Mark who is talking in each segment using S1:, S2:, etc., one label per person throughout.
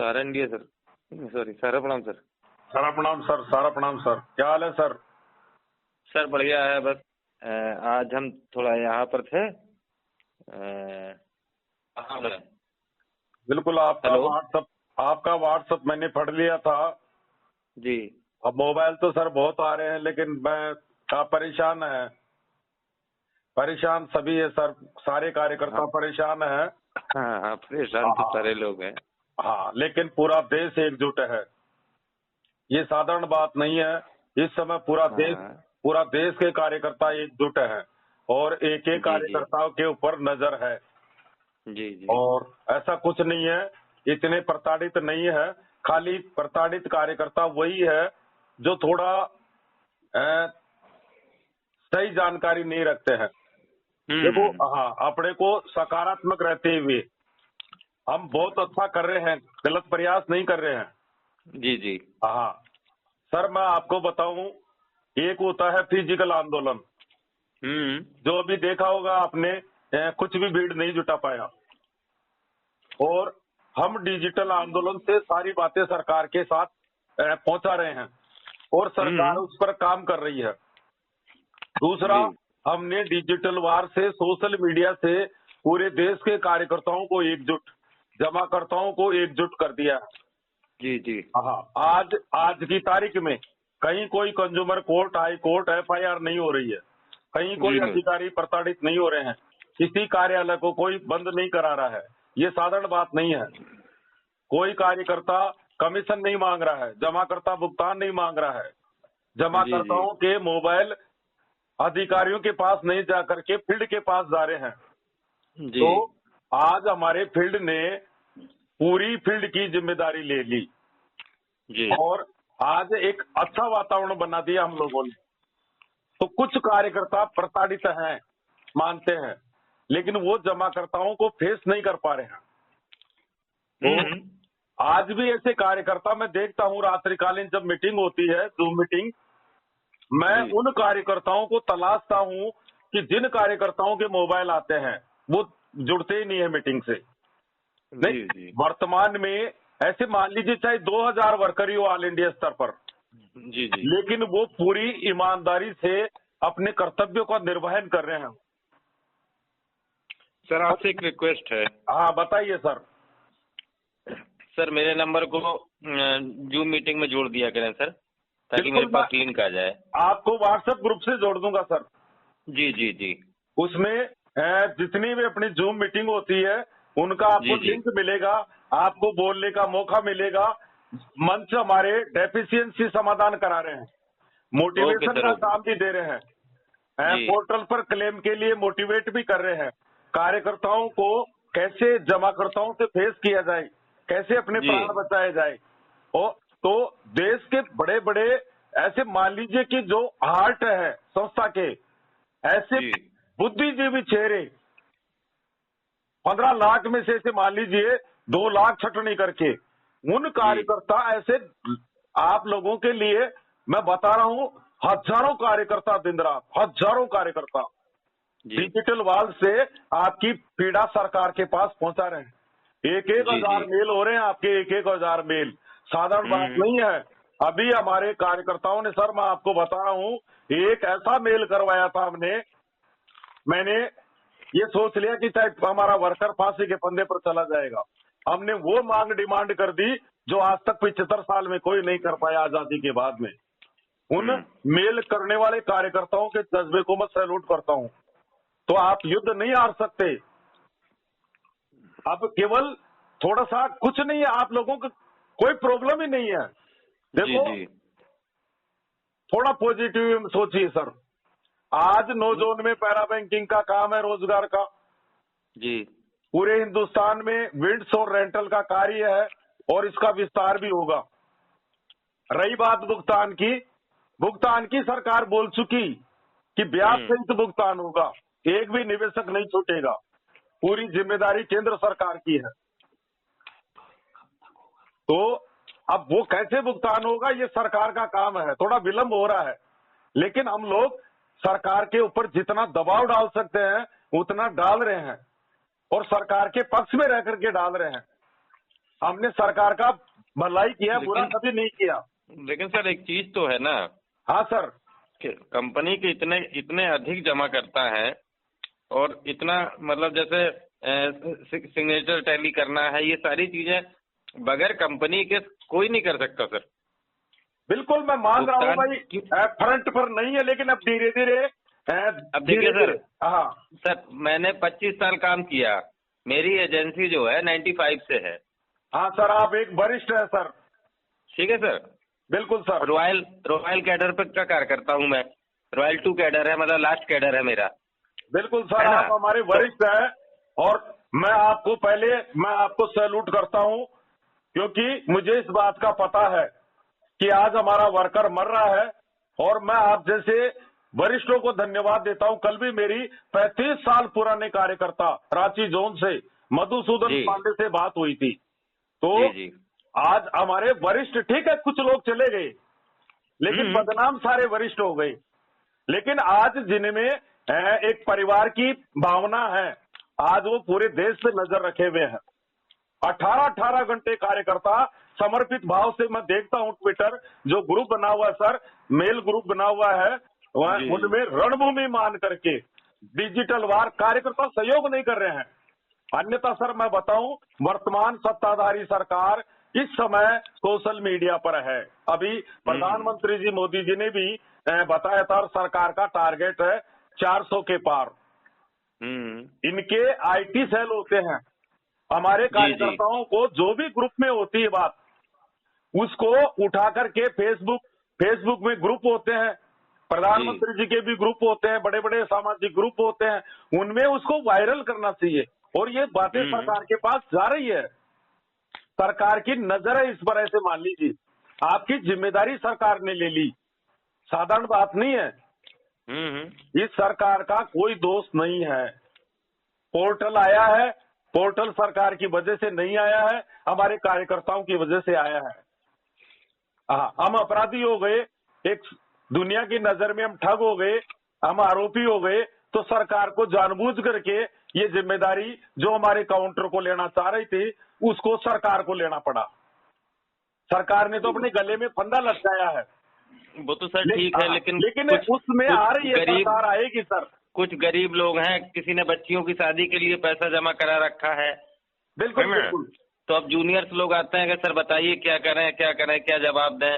S1: सारा India sir, sorry सारा प्रणाम सर।
S2: सारा प्रणाम सर, सारा प्रणाम सर। क्या हाल है सर?
S1: सर बढ़िया है, बस आज हम थोड़ा यहाँ पर थे।
S2: बिल्कुल आपका व्हाट्सअप मैंने पढ़ लिया था
S1: जी।
S2: अब मोबाइल तो सर बहुत आ रहे हैं, लेकिन मैं परेशान सभी है सर, सारे कार्यकर्ता
S1: हाँ
S2: परेशान है।
S1: हाँ हाँ, परेशान तो सारे लोग हैं।
S2: हाँ, लेकिन पूरा देश एकजुट है, ये साधारण बात नहीं है। इस समय
S1: हाँ
S2: पूरा देश के कार्यकर्ता एकजुट है और एक एक
S1: जी जी
S2: कार्यकर्ताओं के ऊपर नजर है।
S1: जी जी
S2: और ऐसा कुछ नहीं है, इतने प्रताड़ित नहीं है। खाली प्रताड़ित कार्यकर्ता वही है जो थोड़ा सही जानकारी नहीं रखते हैं। देखो, हाँ, अपने को सकारात्मक रहते हुए हम बहुत अच्छा कर रहे हैं, गलत प्रयास नहीं कर रहे हैं।
S1: जी जी।
S2: हाँ सर, मैं आपको बताऊं, एक होता है फिजिकल आंदोलन, जो अभी देखा होगा आपने, कुछ भी भीड़ नहीं जुटा पाया। और हम डिजिटल आंदोलन से सारी बातें सरकार के साथ पहुंचा रहे हैं और सरकार उस पर काम कर रही है। दूसरा, हमने डिजिटल वार से, सोशल मीडिया से पूरे देश के कार्यकर्ताओं को जमाकर्ताओं को एकजुट कर दिया है।
S1: जी जी।
S2: हाँ, आज की तारीख में कहीं कोई consumer court, high court FIR नहीं हो रही है, कहीं कोई अधिकारी प्रताड़ित नहीं हो रहे हैं, किसी कार्यालय को कोई बंद नहीं करा रहा है। ये साधारण बात नहीं है। कोई कार्यकर्ता कमीशन नहीं मांग रहा है, जमाकर्ता भुगतान नहीं मांग रहा है। जमाकर्ताओं के मोबाइल अधिकारियों के पास नहीं जा करके फील्ड के पास जा रहे हैं। तो आज हमारे फील्ड ने पूरी फील्ड की जिम्मेदारी ले ली
S1: जी।
S2: और आज एक अच्छा वातावरण बना दिया हम लोगों ने। तो कुछ कार्यकर्ता प्रताड़ित हैं, मानते हैं, लेकिन वो जमाकर्ताओं को फेस नहीं कर पा रहे हैं। तो आज भी ऐसे कार्यकर्ता मैं देखता हूँ, रात्रिकालीन जब मीटिंग होती है, जूम मीटिंग, मैं उन कार्यकर्ताओं को तलाशता हूँ कि जिन कार्यकर्ताओं के मोबाइल आते हैं वो जुड़ते ही नहीं है मीटिंग से। नहीं, वर्तमान में ऐसे मान लीजिए चाहे 2000 वर्कर ही हो ऑल इंडिया स्तर पर,
S1: जी जी,
S2: लेकिन वो पूरी ईमानदारी से अपने कर्तव्यों का निर्वहन कर रहे हैं।
S1: सर आपसे एक रिक्वेस्ट है।
S2: हाँ बताइए सर।
S1: सर मेरे नंबर को जूम मीटिंग में जोड़ दिया करें सर, ताकि मेरे पास लिंक आ जाए। आपको
S2: व्हाट्सएप ग्रुप से जोड़ दूंगा सर।
S1: जी जी जी।
S2: उसमें जितनी भी अपनी जूम मीटिंग होती है उनका आपको लिंक मिलेगा, आपको बोलने का मौका मिलेगा। मंच हमारे डेफिशिएंसी समाधान करा रहे हैं, मोटिवेशन का काम भी दे रहे हैं, पोर्टल पर क्लेम के लिए मोटिवेट भी कर रहे हैं। कार्यकर्ताओं को कैसे जमाकर्ताओं से फेस किया जाए, कैसे अपने प्राण बचाए जाए। और तो देश के बड़े बड़े ऐसे मान लीजिए कि जो हार्ट है संस्था के, ऐसे बुद्धिजीवी चेहरे 15 लाख में से मान लीजिए 2 लाख छटनी करके, उन कार्यकर्ता ऐसे आप लोगों के लिए मैं बता रहा हूं, हजारों कार्यकर्ता दिन रात, हजारों कार्यकर्ता डिजिटल वाल से आपकी पीड़ा सरकार के पास पहुंचा रहे हैं। एक हजार मेल हो रहे हैं आपके, एक हजार मेल, साधारण बात नहीं है। अभी हमारे कार्यकर्ताओं ने सर, मैं आपको बता रहा हूं, एक ऐसा मेल करवाया था मैंने ये सोच लिया कि चाहे हमारा वर्कर फांसी के फंदे पर चला जाएगा। हमने वो मांग डिमांड कर दी जो आज तक 75 साल में कोई नहीं कर पाया आजादी के बाद में। उन मेल करने वाले कार्यकर्ताओं के जज्बे को मैं सैल्यूट करता हूं। तो आप युद्ध नहीं हार सकते। अब केवल थोड़ा सा कुछ नहीं है, आप लोगों को कोई प्रॉब्लम ही नहीं है। देखो थोड़ा पॉजिटिव सोचिए सर। आज नो जोन में पैरा बैंकिंग का काम है, रोजगार का जी, पूरे हिंदुस्तान में विंड्स और रेंटल का कार्य है और इसका विस्तार भी होगा। रही बात भुगतान की सरकार बोल चुकी कि ब्याज सहित भुगतान होगा, एक भी निवेशक नहीं छूटेगा, पूरी जिम्मेदारी केंद्र सरकार की है। तो अब वो कैसे भुगतान होगा, ये सरकार का काम है। थोड़ा विलंब हो रहा है, लेकिन हम लोग सरकार के ऊपर जितना दबाव डाल सकते हैं उतना डाल रहे हैं और सरकार के पक्ष में रह करके डाल रहे हैं। हमने सरकार का भलाई किया, बुरा
S1: लेकिन
S2: कभी नहीं किया।
S1: लेकिन सर एक चीज तो है ना
S2: हाँ सर।
S1: कि कंपनी के इतने इतने अधिक जमा करता है और इतना मतलब जैसे सिग्नेचर टैली करना है, ये सारी चीजें बगैर कंपनी के कोई नहीं कर सकता सर।
S2: बिल्कुल मैं मान रहा हूँ भाई,
S1: भुगतान
S2: फ्रंट पर नहीं है, लेकिन अब धीरे धीरे
S1: अब देखिए सर,
S2: हाँ
S1: सर मैंने 25 साल काम किया, मेरी एजेंसी जो है 95 से है।
S2: हाँ सर, आप एक वरिष्ठ है सर।
S1: ठीक है सर।
S2: बिल्कुल सर।
S1: रॉयल कैडर पे का कार्य करता हूँ मैं, रॉयल 2 कैडर है, मतलब लास्ट कैडर है मेरा।
S2: बिल्कुल सर,
S1: है ना?
S2: आप हमारे वरिष्ठ हैं और मैं आपको सैल्यूट करता हूँ, क्योंकि मुझे इस बात का पता है कि आज हमारा वर्कर मर रहा है और मैं आप जैसे वरिष्ठों को धन्यवाद देता हूँ। कल भी मेरी 35 साल पुराने कार्यकर्ता रांची जोन से मधुसूदन
S1: जी।
S2: पांडे से बात हुई थी। तो
S1: जी जी।
S2: आज हमारे वरिष्ठ, ठीक है कुछ लोग चले गए, लेकिन बदनाम सारे वरिष्ठ हो गए। लेकिन आज जिनमें एक परिवार की भावना है, आज वो पूरे देश पे नजर रखे हुए हैं। 18 घंटे कार्यकर्ता समर्पित भाव से, मैं देखता हूं ट्विटर जो ग्रुप बना हुआ है सर, मेल ग्रुप बना हुआ है, उनमें रणभूमि मान करके डिजिटल वार कार्यकर्ता सहयोग नहीं कर रहे हैं। अन्यथा सर मैं बताऊं, वर्तमान सत्ताधारी सरकार इस समय सोशल मीडिया पर है। अभी प्रधानमंत्री जी मोदी जी ने भी बताया था, सरकार का टारगेट है 400 के पार। इनके आईटी सेल होते हैं, हमारे कार्यकर्ताओं को जो भी ग्रुप में होती है बात, उसको उठा करके फेसबुक में ग्रुप होते हैं, प्रधानमंत्री जी के भी ग्रुप होते हैं, बड़े बड़े सामाजिक ग्रुप होते हैं, उनमें उसको वायरल करना चाहिए। और ये बातें सरकार के पास जा रही है, सरकार की नजर है इस पर, ऐसे मान लीजिए। आपकी जिम्मेदारी सरकार ने ले ली, साधारण बात नहीं है। इस सरकार का कोई दोष नहीं है। पोर्टल आया है, पोर्टल सरकार की वजह से नहीं आया है, हमारे कार्यकर्ताओं की वजह से आया है। हम अपराधी हो गए, एक दुनिया की नजर में हम ठग हो गए, हम आरोपी हो गए, तो सरकार को जानबूझ करके ये जिम्मेदारी जो हमारे काउंटर को लेना चाह रही थी, उसको सरकार को लेना पड़ा। सरकार ने तो अपने गले में फंदा लटकाया है।
S1: वो तो सर ठीक है, लेकिन
S2: उसमें आ रही है, सरकार आएगी सर।
S1: कुछ गरीब लोग हैं, किसी ने बच्चियों की शादी के लिए पैसा जमा करा रखा है।
S2: बिल्कुल बिल्कुल।
S1: तो अब जूनियर्स लोग आते हैं कि सर बताइए क्या करें क्या जवाब दें,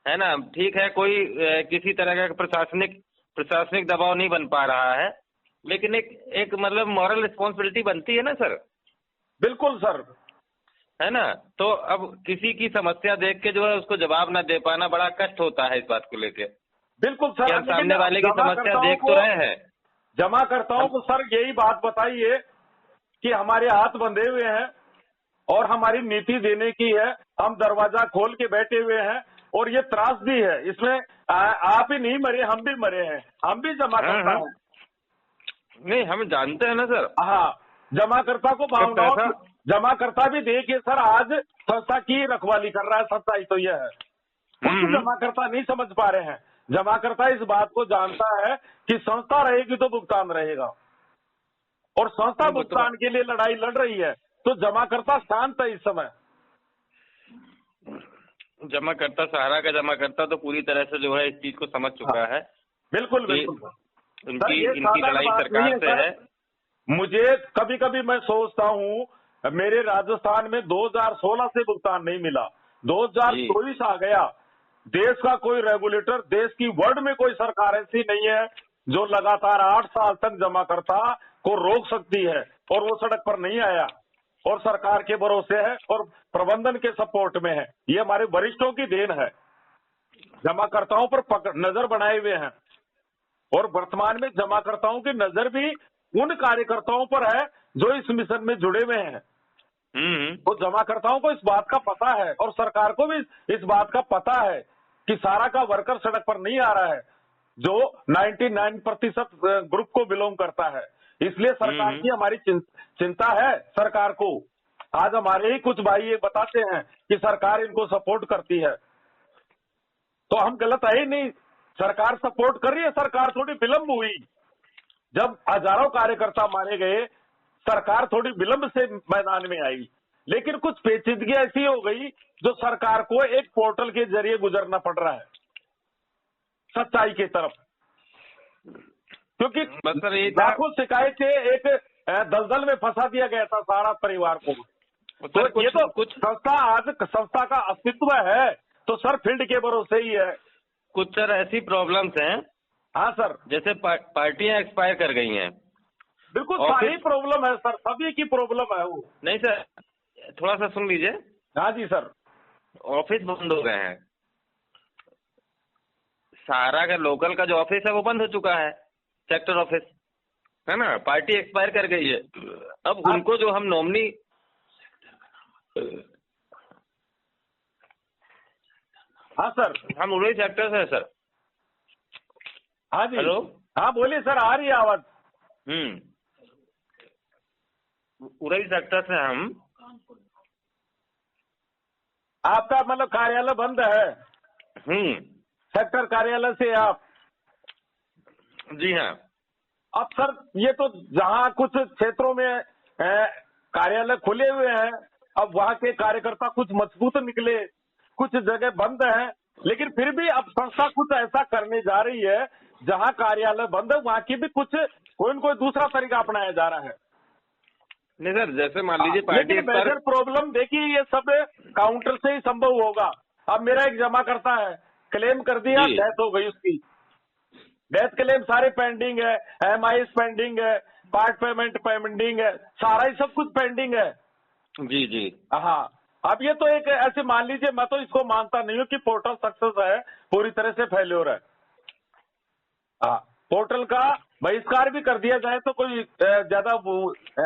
S1: है ना? ठीक है, कोई किसी तरह का प्रशासनिक दबाव नहीं बन पा रहा है, लेकिन एक मतलब मॉरल रिस्पॉन्सिबिलिटी बनती है ना सर।
S2: बिल्कुल सर,
S1: है ना? तो अब किसी की समस्या देख के जो है उसको जवाब ना दे पाना बड़ा कष्ट होता है इस बात को लेके।
S2: बिल्कुल सर,
S1: हम सामने वाले की समस्या देख तो रहे हैं।
S2: जमाकर्ताओं को सर यही बात बताइए कि हमारे हाथ बंधे हुए हैं और हमारी नीति देने की है, हम दरवाजा खोल के बैठे हुए हैं और ये त्रासदी है, इसमें आप ही नहीं मरे, हम भी मरे हैं, हम भी जमाकर्ता हैं।
S1: नहीं, हम जानते हैं ना सर।
S2: हाँ, जमाकर्ता को भावनाओं, जमाकर्ता भी देखिए सर, आज संस्था की रखवाली कर रहा है, सच्चाई तो यह है। कुछ जमाकर्ता नहीं समझ पा रहे हैं। जमाकर्ता इस बात को जानता है कि संस्था रहेगी तो भुगतान रहेगा, और संस्था भुगतान के लिए लड़ाई लड़ रही है, तो जमाकर्ता शांत है इस समय।
S1: जमाकर्ता, सहारा का जमाकर्ता तो पूरी तरह से जो है इस चीज को समझ चुका है।
S2: बिल्कुल बिल्कुल।
S1: इनकी लड़ाई सरकार से है।
S2: मुझे कभी कभी मैं सोचता हूँ, मेरे राजस्थान में 2016 से भुगतान नहीं मिला, 2024 आ गया। देश का कोई रेगुलेटर, देश की वर्ल्ड में कोई सरकार ऐसी नहीं है जो लगातार 8 साल तक जमाकर्ता को रोक सकती है, और वो सड़क पर नहीं आया, और सरकार के भरोसे है और प्रबंधन के सपोर्ट में है। ये हमारे वरिष्ठों की देन है, जमाकर्ताओं पर नजर बनाए हुए हैं, और वर्तमान में जमाकर्ताओं की नजर भी उन कार्यकर्ताओं पर है जो इस मिशन में जुड़े हुए हैं। तो जमाकर्ताओं को इस बात का पता है, और सरकार को भी इस बात का पता है कि सारा का वर्कर सड़क पर नहीं आ रहा है, जो 99% ग्रुप को बिलोंग करता है। इसलिए सरकार की हमारी चिंता है सरकार को। आज हमारे ही कुछ भाई ये बताते हैं कि सरकार इनको सपोर्ट करती है, तो हम गलत है ही नहीं, सरकार सपोर्ट कर रही है। सरकार थोड़ी विलंब हुई, जब हजारों कार्यकर्ता मारे गए, सरकार थोड़ी विलंब से मैदान में आई, लेकिन कुछ पेचीदगी ऐसी हो गई जो सरकार को एक पोर्टल के जरिए गुजरना पड़ रहा है सच्चाई की तरफ, क्योंकि
S1: बस सर यही था।
S2: लाखों शिकायतें एक दलदल में फंसा दिया गया था सारा परिवार को।
S1: सर
S2: तो ये तो कुछ संस्था, आज संस्था का अस्तित्व है तो सर फील्ड के भरोसे ही है।
S1: कुछ सर ऐसी प्रॉब्लम्स हैं,
S2: हाँ सर,
S1: जैसे पार्टियां एक्सपायर कर गई हैं।
S2: बिल्कुल सारी प्रॉब्लम है सर, सभी की प्रॉब्लम है वो।
S1: नहीं सर, थोड़ा सा सुन लीजिए।
S2: हाँ जी सर।
S1: ऑफिस बंद हो गए हैं, सारा का लोकल का जो ऑफिस है वो बंद हो चुका है, सेक्टर ऑफिस है ना। पार्टी एक्सपायर कर गई है, अब उनको जो हम नॉमिनी,
S2: हाँ सर,
S1: हम उड़ई सेक्टर से है सर।
S2: हाँ जी,
S1: हेलो,
S2: हाँ बोलिए सर, आ रही है आवाज।
S1: उड़ई सेक्टर से हम।
S2: आपका मतलब कार्यालय बंद है? सेक्टर कार्यालय से आप?
S1: जी हाँ।
S2: अब सर ये तो जहाँ कुछ क्षेत्रों में कार्यालय खुले हुए हैं, अब वहाँ के कार्यकर्ता कुछ मजबूत निकले, कुछ जगह बंद है, लेकिन फिर भी अब संस्था कुछ ऐसा करने जा रही है जहाँ कार्यालय बंद है वहाँ की भी कुछ कोई न कोई दूसरा तरीका अपनाया जा रहा है।
S1: नहीं सर, जैसे मान लीजिए पार्टी
S2: लेकिन मेजर प्रॉब्लम देखिए ये सब काउंटर से ही संभव होगा। अब मेरा एक जमा करता है, क्लेम कर दिया, डेथ हो गई उसकी, डेथ क्लेम सारे पेंडिंग है, EMI पेंडिंग है, पार्ट पेमेंट पेंडिंग है, सारा ही सब कुछ पेंडिंग है।
S1: जी जी।
S2: हाँ, अब ये तो एक ऐसे मान लीजिए, मैं तो इसको मानता नहीं हूँ कि पोर्टल सक्सेस है, पूरी तरह से फेल्योर है। हाँ, पोर्टल का बहिष्कार भी कर दिया जाए तो कोई ज्यादा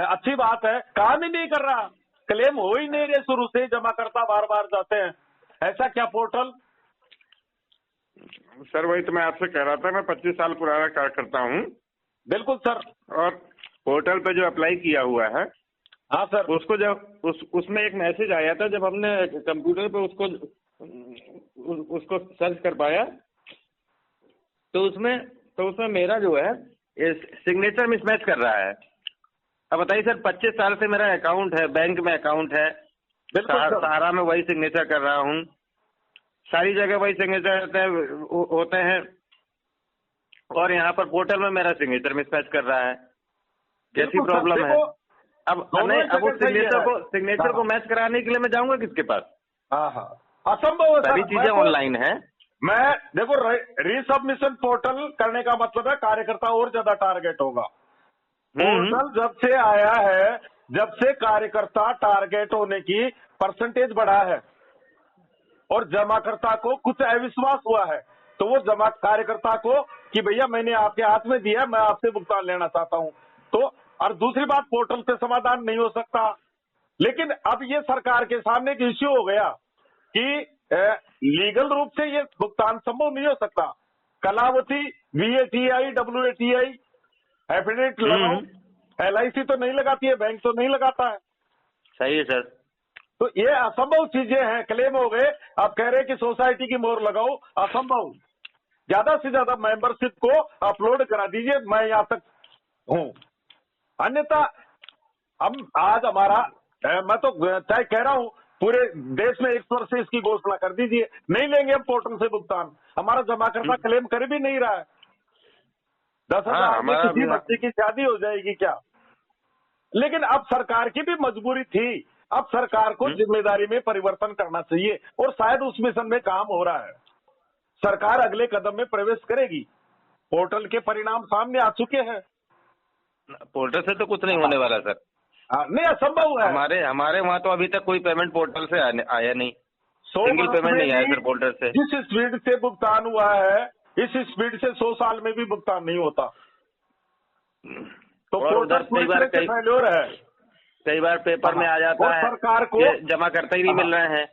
S2: अच्छी बात है। काम ही नहीं कर रहा, क्लेम हो ही नहीं रहे, शुरू से जमा करता बार बार जाते हैं, ऐसा क्या पोर्टल?
S1: सर वही तो मैं आपसे कह रहा था, मैं 25 साल पुराना कार्यकर्ता हूँ।
S2: बिल्कुल सर।
S1: और पोर्टल पे जो अप्लाई किया हुआ है,
S2: हाँ सर,
S1: उसको जब उसमें एक मैसेज आया था, जब हमने कंप्यूटर पे उसको सर्च कर पाया तो उसमें मेरा जो है सिग्नेचर मिसमैच कर रहा है। अब बताइए सर, 25 साल से मेरा अकाउंट है, बैंक में अकाउंट है, सहारा में वही सिग्नेचर कर रहा हूँ, सारी जगह वही सिग्नेचर होते हैं, और यहाँ पर पोर्टल में मेरा सिग्नेचर मिसमैच कर रहा है। कैसी प्रॉब्लम है? अब उस सिग्नेचर को मैच कराने के लिए मैं जाऊंगा किसके पास?
S2: हाँ, असंभव है।
S1: सभी चीजें ऑनलाइन है।
S2: मैं देखो, रीसबमिशन पोर्टल करने का मतलब है कार्यकर्ता और ज्यादा टारगेट होगा। पोर्टल जब से आया है, जब से कार्यकर्ता टारगेट होने की परसेंटेज बढ़ा है और जमाकर्ता को कुछ अविश्वास हुआ है, तो वो जमा कार्यकर्ता को कि भैया मैंने आपके हाथ में दिया, मैं आपसे भुगतान लेना चाहता हूं, तो और दूसरी बात, पोर्टल पे समाधान नहीं हो सकता। लेकिन अब ये सरकार के सामने एक इश्यू हो गया कि लीगल रूप से ये भुगतान संभव नहीं हो सकता। कलावती, VATI, WATI एफिडेविट लगाओ, LIC तो नहीं लगाती है, बैंक तो नहीं लगाता है।
S1: सही है सर।
S2: तो ये असंभव चीजें हैं। क्लेम हो गए, आप कह रहे हैं कि सोसाइटी की मोहर लगाओ, असंभव। ज्यादा से ज्यादा मेंबरशिप को अपलोड करा दीजिए, मैं यहाँ तक हूँ, अन्यथा हम आज हमारा मैं तो चाहे कह रहा हूँ पूरे देश में 1 वर्ष से इसकी घोषणा कर दीजिए, नहीं लेंगे हम पोर्टल से भुगतान। हमारा जमाकर्ता क्लेम कर भी नहीं रहा है। 10,000 में किसी बच्चे की शादी हो जाएगी क्या? लेकिन अब सरकार की भी मजबूरी थी, अब सरकार को जिम्मेदारी में परिवर्तन करना चाहिए और शायद उस मिशन में काम हो रहा है। सरकार अगले कदम में प्रवेश करेगी। पोर्टल के परिणाम सामने आ चुके हैं।
S1: पोर्टल से तो कुछ नहीं होने वाला सर।
S2: नहीं, असंभव है।
S1: हमारे वहाँ तो अभी तक कोई पेमेंट पोर्टल से आया नहीं, सिंगल पेमेंट नहीं आया सर पोर्टल से।
S2: जिस स्पीड से भुगतान हुआ है, इस स्पीड से 100 साल में भी भुगतान नहीं होता। तो पोर्टल पूरी तरह से फेल्योर है।
S1: कई बार पेपर में आ जाता है,
S2: सरकार को
S1: जमा करते ही नहीं मिल रहे हैं।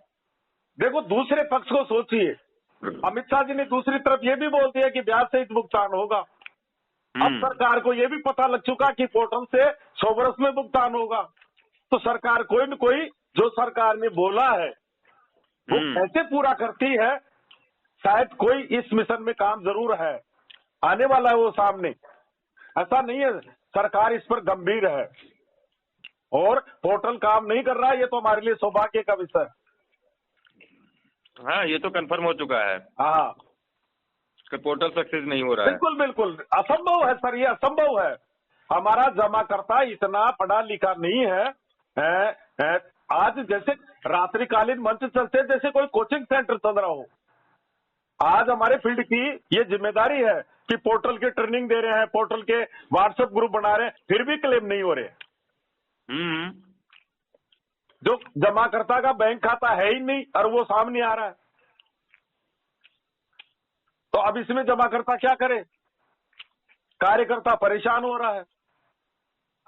S2: देखो, दूसरे पक्ष को सोचिए, अमित शाह जी ने दूसरी तरफ ये भी बोल दिया कि ब्याज सहित भुगतान होगा। अब सरकार को ये भी पता लग चुका कि पोर्टल से 100 वर्ष में भुगतान होगा। तो सरकार कोई न कोई जो सरकार ने बोला है वो कैसे पूरा करती है? शायद कोई इस मिशन में काम जरूर है, आने वाला है वो सामने। ऐसा नहीं है, सरकार इस पर गंभीर है और पोर्टल काम नहीं कर रहा है, ये तो हमारे लिए सौभाग्य का विषय है।
S1: हाँ, ये तो कंफर्म हो चुका है
S2: हाँ
S1: कि पोर्टल सक्सेस नहीं हो रहा है।
S2: बिल्कुल बिल्कुल असंभव है सर, ये असंभव है। हमारा जमाकर्ता इतना पढ़ा लिखा नहीं है। आज जैसे रात्रिकालीन मंच चलते हैं, जैसे कोई कोचिंग सेंटर चल रहा हो। आज हमारे फील्ड की ये जिम्मेदारी है कि पोर्टल की ट्रेनिंग दे रहे हैं, पोर्टल के व्हाट्सएप ग्रुप बना रहे हैं, फिर भी क्लेम नहीं हो रहे। जो जमाकर्ता का बैंक खाता है ही नहीं और वो सामने आ रहा है, तो अब इसमें जमाकर्ता क्या करे? कार्यकर्ता परेशान हो रहा है,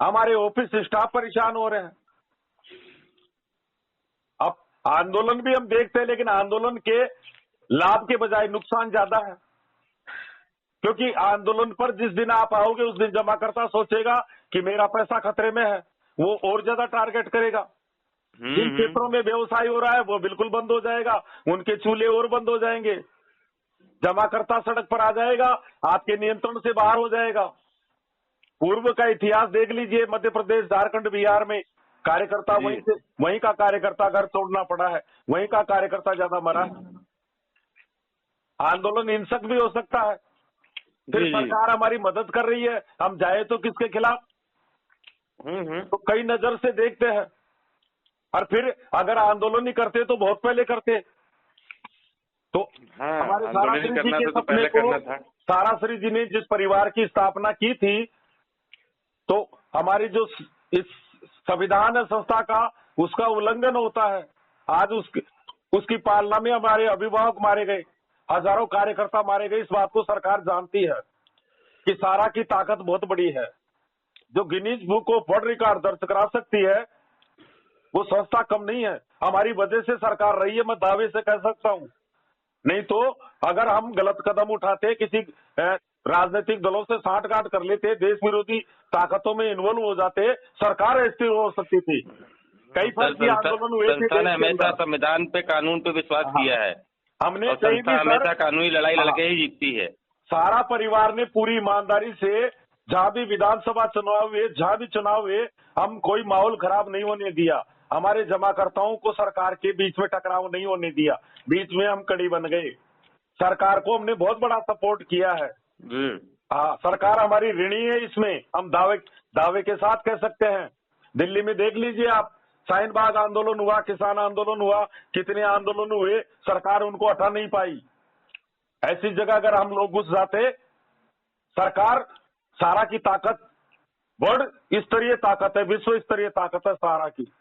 S2: हमारे ऑफिस स्टाफ परेशान हो रहे हैं। अब आंदोलन भी हम देखते हैं, लेकिन आंदोलन के लाभ के बजाय नुकसान ज्यादा है, क्योंकि आंदोलन पर जिस दिन आप आओगे उस दिन जमाकर्ता सोचेगा कि मेरा पैसा खतरे में है, वो और ज्यादा टारगेट करेगा। जिन क्षेत्रों में व्यवसाय हो रहा है वो बिल्कुल बंद हो जाएगा, उनके चूल्हे और बंद हो जाएंगे। जमाकर्ता सड़क पर आ जाएगा, आपके नियंत्रण से बाहर हो जाएगा। पूर्व का इतिहास देख लीजिए, मध्य प्रदेश, झारखंड, बिहार में कार्यकर्ता वहीं का कार्यकर्ता घर तोड़ना पड़ा है, वहीं का कार्यकर्ता ज्यादा मरा है। आंदोलन हिंसक भी हो सकता है। फिर सरकार हमारी मदद कर रही है, हम जाए तो किसके खिलाफ? तो कई नजर से देखते हैं, और फिर अगर आंदोलन ही करते तो बहुत पहले करते। तो हमारे साराश्री जी के सपने को, साराश्री जी ने जिस परिवार की स्थापना की थी, तो हमारी जो इस संविधान संस्था का उसका उल्लंघन होता है। आज उसकी पालना में हमारे अभिभावक मारे गए, हजारों कार्यकर्ता मारे गए। इस बात को सरकार जानती है कि सारा की ताकत बहुत बड़ी है, जो Guinness book of world record दर्ज करा सकती है, वो संस्था कम नहीं है। हमारी वजह से सरकार रही है, मैं दावे से कह सकता हूं। नहीं तो अगर हम गलत कदम उठाते, किसी राजनीतिक दलों से साठगांठ कर लेते, देश विरोधी ताकतों में इन्वॉल्व हो जाते, सरकार अस्थिर हो सकती थी। कई फर्जी आंदोलन हुए थे।
S1: संस्था ने हमेशा संविधान पे, कानून पे विश्वास किया है।
S2: हमने
S1: हमेशा कानूनी लड़ाई लड़के ही जीतती है।
S2: सारा परिवार ने पूरी ईमानदारी से, जहां भी विधानसभा चुनाव हुए, जहां भी चुनाव हुए, हम कोई माहौल खराब नहीं होने दिया। हमारे जमाकर्ताओं को सरकार के बीच में टकराव नहीं होने दिया, बीच में हम कड़ी बन गए। सरकार को हमने बहुत बड़ा सपोर्ट किया है। हाँ, सरकार हमारी ऋणी है, इसमें हम दावे के साथ कह सकते हैं। दिल्ली में देख लीजिए आप, शाहीन बाग आंदोलन हुआ, किसान आंदोलन हुआ, कितने आंदोलन हुए, सरकार उनको हटा नहीं पाई। ऐसी जगह अगर हम लोग घुस जाते, सरकार, सारा की ताकत वर्ल्ड स्तरीय ताकत है, विश्व स्तरीय ताकत है सारा की।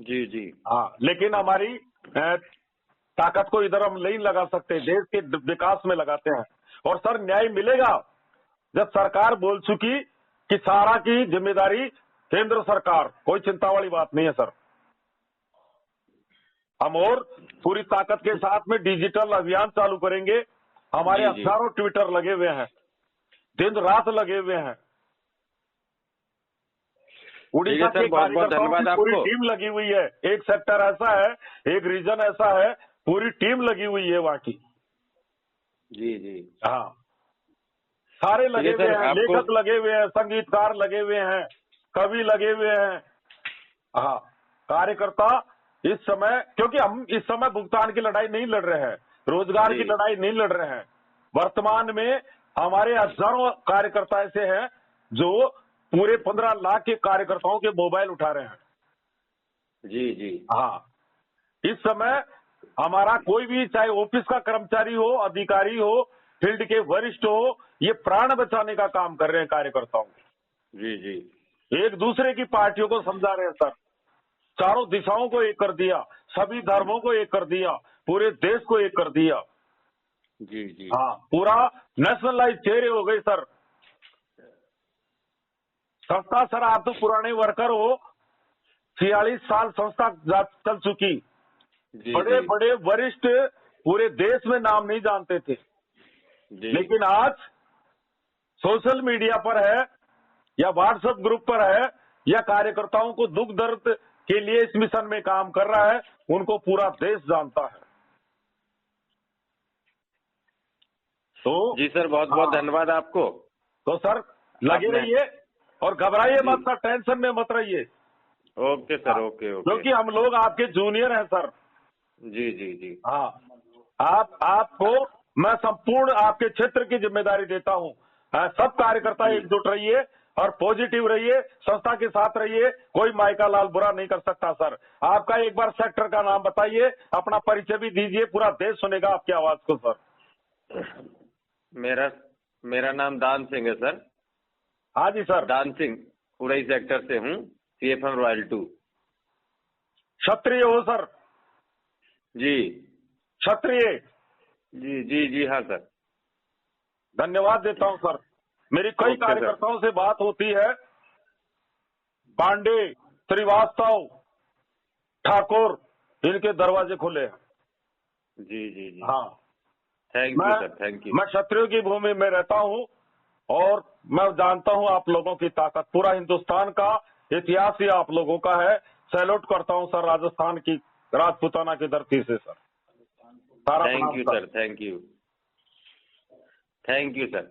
S1: जी
S2: हाँ, लेकिन हमारी ताकत को इधर हम नहीं लगा सकते, देश के विकास में लगाते हैं। और सर, न्याय मिलेगा जब सरकार बोल चुकी कि सारा की जिम्मेदारी केंद्र सरकार, कोई चिंता वाली बात नहीं है सर। हम और पूरी ताकत के साथ में डिजिटल अभियान चालू करेंगे। हमारे हजारों ट्विटर लगे हुए हैं, दिन रात लगे हुए हैं। उड़ीसा के कार्यकर्ताओं की पूरी टीम लगी हुई है। एक सेक्टर ऐसा है, एक रीजन ऐसा है, पूरी टीम लगी हुई है वहां की।
S1: जी
S2: हाँ, सारे लगे हुए हैं, लेखक लगे हुए हैं, संगीतकार लगे हुए हैं, कवि लगे हुए हैं। हाँ, कार्यकर्ता इस समय, क्योंकि हम इस समय भुगतान की लड़ाई नहीं लड़ रहे हैं, रोजगार की लड़ाई नहीं लड़ रहे हैं। वर्तमान में हमारे हजारों कार्यकर्ता ऐसे हैं जो पूरे 15 लाख के कार्यकर्ताओं के मोबाइल उठा रहे हैं।
S1: जी
S2: हाँ, इस समय हमारा कोई भी, चाहे ऑफिस का कर्मचारी हो, अधिकारी हो, फील्ड के वरिष्ठ हो, ये प्राण बचाने का काम कर रहे हैं कार्यकर्ताओं।
S1: जी
S2: एक दूसरे की पार्टियों को समझा रहे हैं सर, चारों दिशाओं को एक कर दिया, सभी धर्मों को एक कर दिया, पूरे देश को एक कर दिया।
S1: जी
S2: हाँ, पूरा नेशनलाइज चेहरे हो गए सर। संस्था सर, आप तो पुराने वर्कर हो, 46 साल संस्था चल चुकी, बड़े बड़े वरिष्ठ पूरे देश में नाम नहीं जानते थे, लेकिन आज सोशल मीडिया पर है या व्हाट्सएप ग्रुप पर है या कार्यकर्ताओं को दुख दर्द के लिए इस मिशन में काम कर रहा है, उनको पूरा देश जानता है। तो
S1: जी सर, बहुत बहुत धन्यवाद आपको।
S2: तो सर, लगे रहिए और घबराइए मत सर, टेंशन में मत रहिए।
S1: Okay sir, okay okay.
S2: क्योंकि हम लोग आपके जूनियर हैं सर।
S1: जी जी जी।
S2: हाँ, आपको मैं संपूर्ण आपके क्षेत्र की जिम्मेदारी देता हूँ। सब कार्यकर्ता
S1: जी।
S2: एकजुट रहिए और पॉजिटिव रहिए, संस्था के साथ रहिए, कोई मायका लाल बुरा नहीं कर सकता सर। आपका एक बार सेक्टर का नाम बताइए, अपना परिचय भी दीजिए, पूरा देश सुनेगा आपकी आवाज को सर।
S1: मेरा नाम दान सिंह है सर।
S2: हाँ जी सर।
S1: दान सिंह, उड़ई सेक्टर से हूँ, CFM रॉयल 2।
S2: क्षत्रिय हो सर?
S1: जी
S2: क्षत्रिय?
S1: जी जी जी हाँ सर।
S2: धन्यवाद देता हूं सर। मेरी कई
S1: ओके
S2: कार्यकर्ताओं से बात होती है, पांडे, श्रीवास्तव, ठाकुर, इनके दरवाजे खुले हैं।
S1: जी जी जी।
S2: हाँ,
S1: thank you sir, thank you.
S2: मैं क्षत्रियों की भूमि में रहता हूं और मैं जानता हूं आप लोगों की ताकत। पूरा हिंदुस्तान का इतिहास ही आप लोगों का है। सैल्यूट करता हूं सर राजस्थान की राजपूताना की धरती से सर। सारा
S1: थैंक यू
S2: प्रणाम
S1: sir, thank you, thank you sir.